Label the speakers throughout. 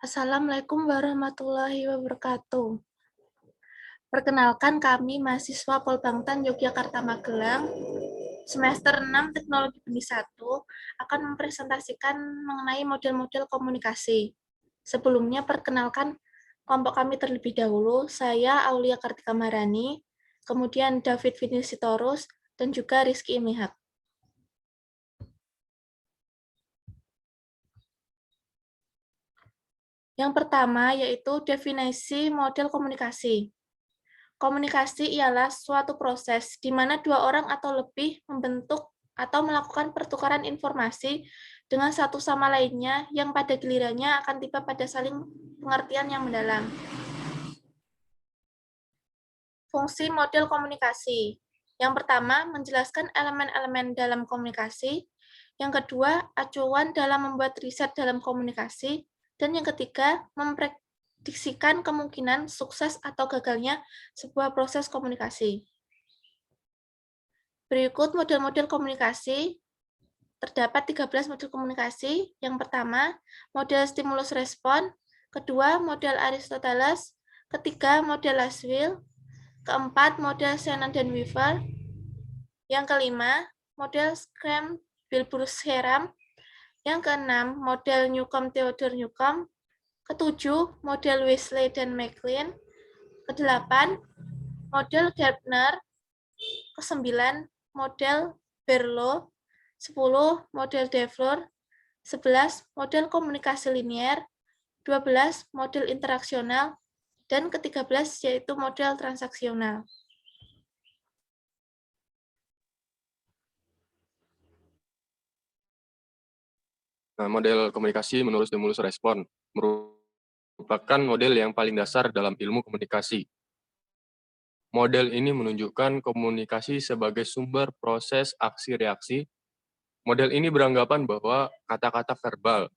Speaker 1: Assalamualaikum warahmatullahi wabarakatuh. Perkenalkan kami mahasiswa Polbangtan Yogyakarta Magelang, semester 6 Teknologi Benih 1 akan mempresentasikan mengenai model-model komunikasi. Sebelumnya perkenalkan kelompok kami terlebih dahulu, saya Aulia Kartika Marani, kemudian David Vinicitorus, dan juga Rizky Imihak. Yang pertama yaitu definisi model komunikasi. Komunikasi ialah suatu proses di mana dua orang atau lebih membentuk atau melakukan pertukaran informasi dengan satu sama lainnya yang pada gilirannya akan tiba pada saling pengertian yang mendalam. Fungsi model komunikasi. Yang pertama, menjelaskan elemen-elemen dalam komunikasi. Yang kedua, acuan dalam membuat riset dalam komunikasi. Dan yang ketiga, memprediksikan kemungkinan sukses atau gagalnya sebuah proses komunikasi. Berikut model-model komunikasi. Terdapat 13 model komunikasi. Yang pertama, model stimulus respon. Kedua, model Aristoteles. Ketiga, model Lasswil. Keempat, model Shannon dan Weaver. Yang kelima, model Schramm-Wilbur-Sherram. Yang keenam, model Newcomb-Theodore Newcomb. Ketujuh, model Wesley dan McLean. Kedelapan, model Gardner. Kesembilan, model Berlo. 10, model Devlor. 11, model komunikasi linier. 12, model interaksional. Dan ke-13 yaitu model transaksional.
Speaker 2: Nah, model komunikasi menurut stimulus respon merupakan model yang paling dasar dalam ilmu komunikasi. Model ini menunjukkan komunikasi sebagai sumber proses aksi-reaksi. Model ini beranggapan bahwa kata-kata verbal,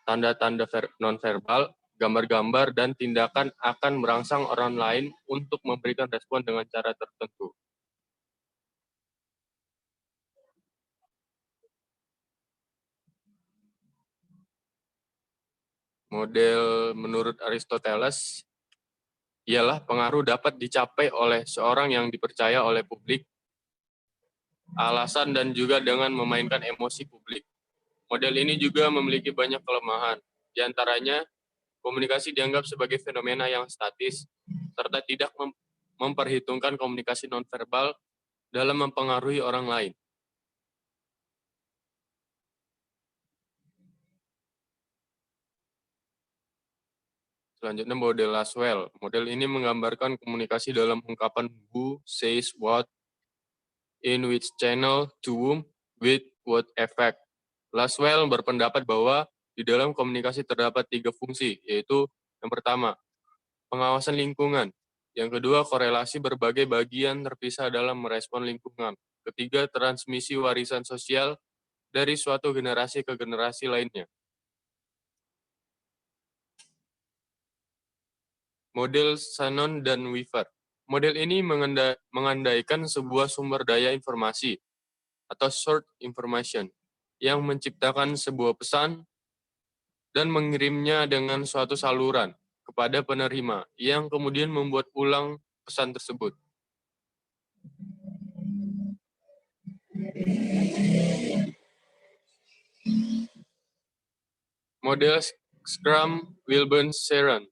Speaker 2: tanda-tanda nonverbal, gambar-gambar, dan tindakan akan merangsang orang lain untuk memberikan respon dengan cara tertentu. Model menurut Aristoteles ialah pengaruh dapat dicapai oleh seorang yang dipercaya oleh publik, alasan dan juga dengan memainkan emosi publik. Model ini juga memiliki banyak kelemahan, di antaranya komunikasi dianggap sebagai fenomena yang statis, serta tidak memperhitungkan komunikasi nonverbal dalam mempengaruhi orang lain. Selanjutnya model Lasswell. Model ini menggambarkan komunikasi dalam ungkapan who says what, in which channel, to whom, with what effect. Lasswell berpendapat bahwa di dalam komunikasi terdapat 3 fungsi, yaitu yang pertama, pengawasan lingkungan. Yang kedua, korelasi berbagai bagian terpisah dalam merespon lingkungan. Ketiga, transmisi warisan sosial dari suatu generasi ke generasi lainnya. Model Shannon dan Weaver. Model ini mengandaikan sebuah sumber daya informasi atau short information yang menciptakan sebuah pesan dan mengirimnya dengan suatu saluran kepada penerima yang kemudian membuat ulang pesan tersebut. Model Schramm-Wilburn-Sherram.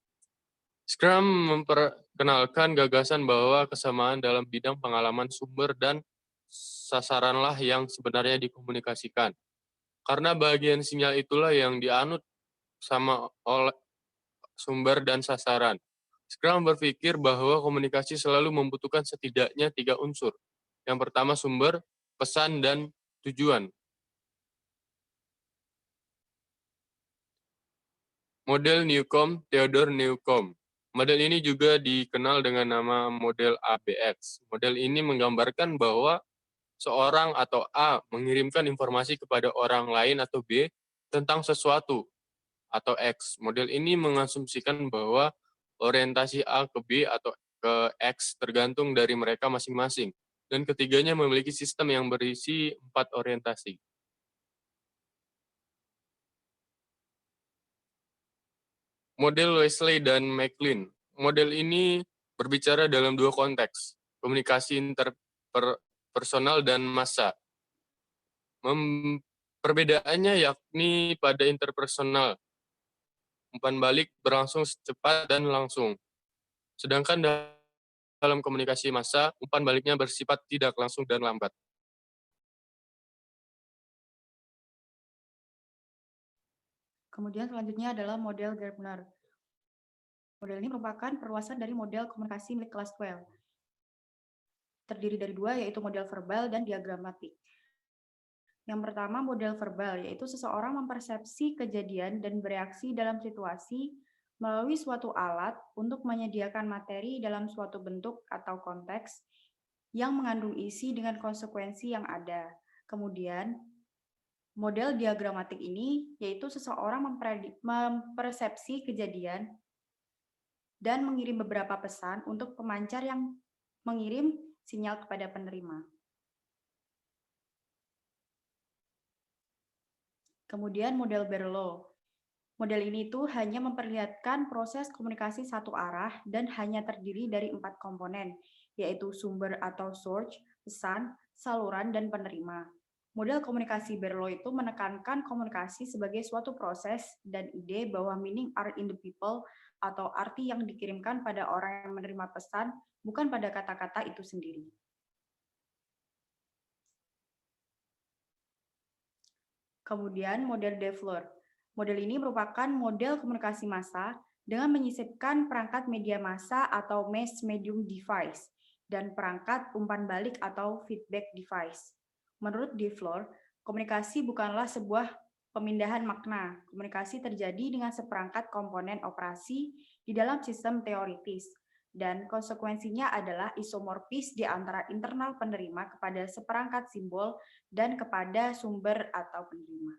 Speaker 2: Schramm memperkenalkan gagasan bahwa kesamaan dalam bidang pengalaman sumber dan sasaranlah yang sebenarnya dikomunikasikan. Karena bagian sinyal itulah yang dianut sama oleh sumber dan sasaran. Schramm berpikir bahwa komunikasi selalu membutuhkan setidaknya 3 unsur. Yang pertama sumber, pesan, dan tujuan. Model Newcomb-Theodore Newcomb. Model ini juga dikenal dengan nama model ABX. Model ini menggambarkan bahwa seorang atau A mengirimkan informasi kepada orang lain atau B tentang sesuatu atau X. Model ini mengasumsikan bahwa orientasi A ke B atau ke X tergantung dari mereka masing-masing. Dan ketiganya memiliki sistem yang berisi 4 orientasi. . Model Wesley dan McLean. Model ini berbicara dalam dua konteks, komunikasi interpersonal dan massa. Perbedaannya yakni pada interpersonal, umpan balik berlangsung cepat dan langsung. Sedangkan dalam komunikasi massa, umpan baliknya bersifat tidak langsung dan lambat.
Speaker 3: Kemudian selanjutnya adalah model Gardner. Model ini merupakan perluasan dari model komunikasi milik Laswell. Terdiri dari dua, yaitu model verbal dan diagramatik. Yang pertama, model verbal, yaitu seseorang mempersepsi kejadian dan bereaksi dalam situasi melalui suatu alat untuk menyediakan materi dalam suatu bentuk atau konteks yang mengandung isi dengan konsekuensi yang ada. Kemudian, model diagramatik ini yaitu seseorang mempersepsi kejadian dan mengirim beberapa pesan untuk pemancar yang mengirim sinyal kepada penerima. Kemudian model Berlow. Model ini tuh hanya memperlihatkan proses komunikasi satu arah dan hanya terdiri dari 4 komponen, yaitu sumber atau source, pesan, saluran, dan penerima. Model komunikasi Berlow itu menekankan komunikasi sebagai suatu proses dan ide bahwa meaning are in the people atau arti yang dikirimkan pada orang yang menerima pesan, bukan pada kata-kata itu sendiri. Kemudian model Devler. Model ini merupakan model komunikasi massa dengan menyisipkan perangkat media massa atau mass medium device dan perangkat umpan balik atau feedback device. Menurut Devler, komunikasi bukanlah sebuah pemindahan makna. Komunikasi terjadi dengan seperangkat komponen operasi di dalam sistem teoritis, dan konsekuensinya adalah isomorfis di antara internal penerima kepada seperangkat simbol dan kepada sumber atau penerima.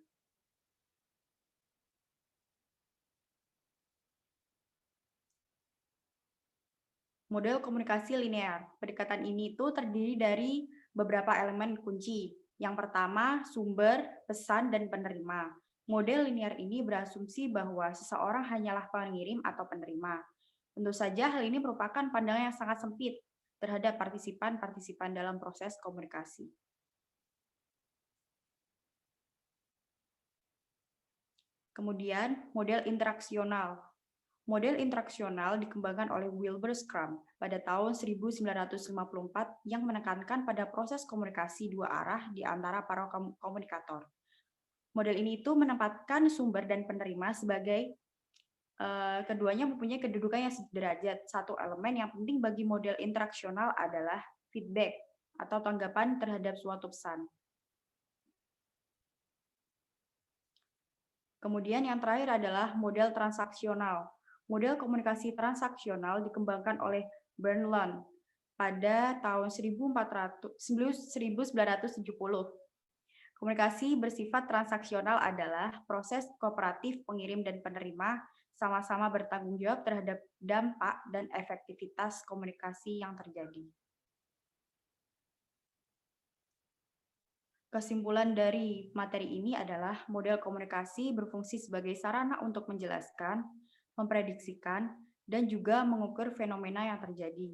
Speaker 3: Model komunikasi linear. Pendekatan ini itu terdiri dari beberapa elemen kunci. Yang pertama, sumber, pesan, dan penerima. Model linear ini berasumsi bahwa seseorang hanyalah pengirim atau penerima. Tentu saja hal ini merupakan pandangan yang sangat sempit terhadap partisipan-partisipan dalam proses komunikasi. Kemudian, model interaksional. Model interaksional dikembangkan oleh Wilbur Schramm pada tahun 1954 yang menekankan pada proses komunikasi dua arah di antara para komunikator. Model ini itu menempatkan sumber dan penerima sebagai keduanya mempunyai kedudukan yang sederajat. Satu elemen yang penting bagi model interaksional adalah feedback atau tanggapan terhadap suatu pesan. Kemudian yang terakhir adalah model transaksional. Model komunikasi transaksional dikembangkan oleh Bernland pada tahun 1970. Komunikasi bersifat transaksional adalah proses kooperatif pengirim dan penerima sama-sama bertanggung jawab terhadap dampak dan efektivitas komunikasi yang terjadi. Kesimpulan dari materi ini adalah model komunikasi berfungsi sebagai sarana untuk menjelaskan, memprediksikan, dan juga mengukur fenomena yang terjadi.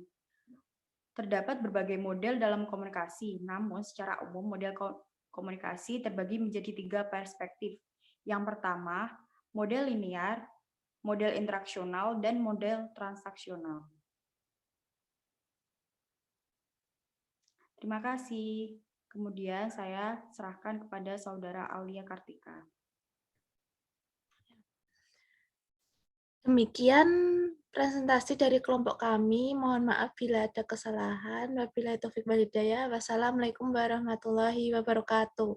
Speaker 3: Terdapat berbagai model dalam komunikasi, namun secara umum model komunikasi terbagi menjadi 3 perspektif. Yang pertama, model linear, model interaksional, dan model transaksional. Terima kasih. Kemudian saya serahkan kepada Saudara Aulia Kartika.
Speaker 1: Demikian presentasi dari kelompok kami. Mohon maaf bila ada kesalahan. Wabillahi taufiq wal hidayah. Wassalamualaikum warahmatullahi wabarakatuh.